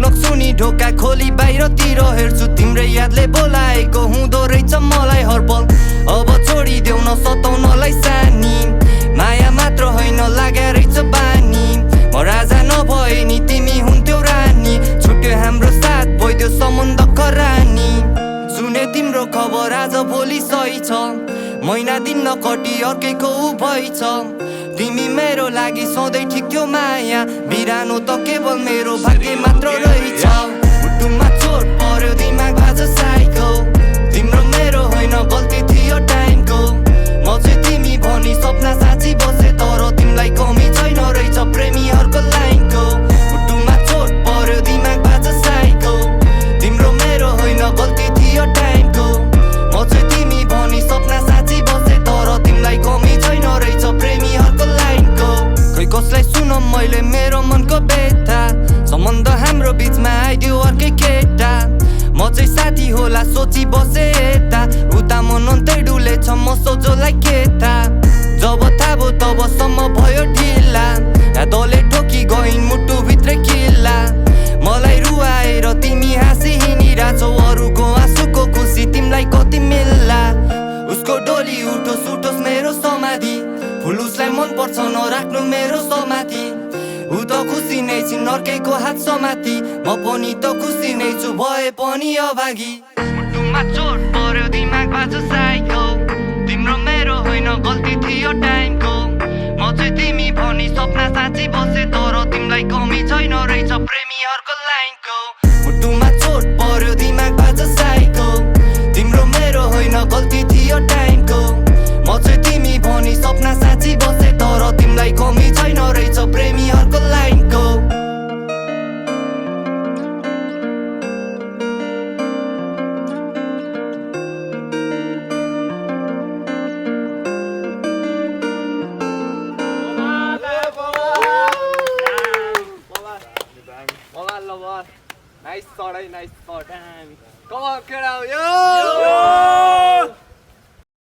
नक सुनी ढोका खोली बाहिरतिर हेर्छु तिम्रै यादले बोलाएको हुँदो रहेछ मलाई हर पल अब छोडिदेऊ न सताउनलाई सानी माया मात्र होइन लाग्या रहेछ बानी म राजा नभए नि तिमी हुन्थ्यौ रानी छुट्यो हाम्रो साथ भइदियो सम्बन्ध करानी सुने तिम्रो खबर आज भोलि सही छ महिना दिन नकटी अर्कैको भइछ तिमी मेरो लागि सधैँ ठिक थियो माया बिरानो त केवल मेरो भाग्य मात्र रहेछ मुटुमा चोट पर्यो दिमाग बाज साइको तिम्रो मेरो होइन गल्ती थियो टाइमको म चाहिँ तिमी भनी सपना साँची बसे तर तिमीलाई कमी छैन रहेछ प्रेमीहरूको लाइनको मुटुमा चोट पर्यो दिमाग बाज साइको तिम्रो मेरो होइन गल्ती थियो टाइमको म चाहिँ तिमी भनी सपना साँची बसे तर तिमीलाई कमी छैन रहेछ प्रेमीहरूको लाइनको खै कसलाई सुनम मैले मेरो मनको व्यथा सम्बन्ध हाम्रो बिचमा आइदियो अर्कै केटा म चाहिँ साथी होला सोची बसे यता उता मन अन्तै डुलेछ म सोझोलाई केटा जब थाहा भयो तबसम्म भयो ढिला यादले ठोकी गइन् मुटुभित्रै किल्ला मलाई रुवाएर तिमी हाँसी हिँडिरहेछौ अरूको आँसुको खुसी तिमीलाई कति मिल्ला उसको डोली उठोस् उठोस् मेरो समाधि फुल उसलाई मन पर्छ नराख्नु मेरो समाधि ऊ त खुसी नै छिन् अर्कैको हात समाति म पनि त खुसी नै छु भए पनि अभागी मुटुमा चोट पर्यो दिमाग बाजु साइको तिम्रो मेरो होइन गल्ती थियो टाइमको म चाहिँ तिमी भनी सपना साँची बसे तर तिमीलाई कमी छैन रहेछ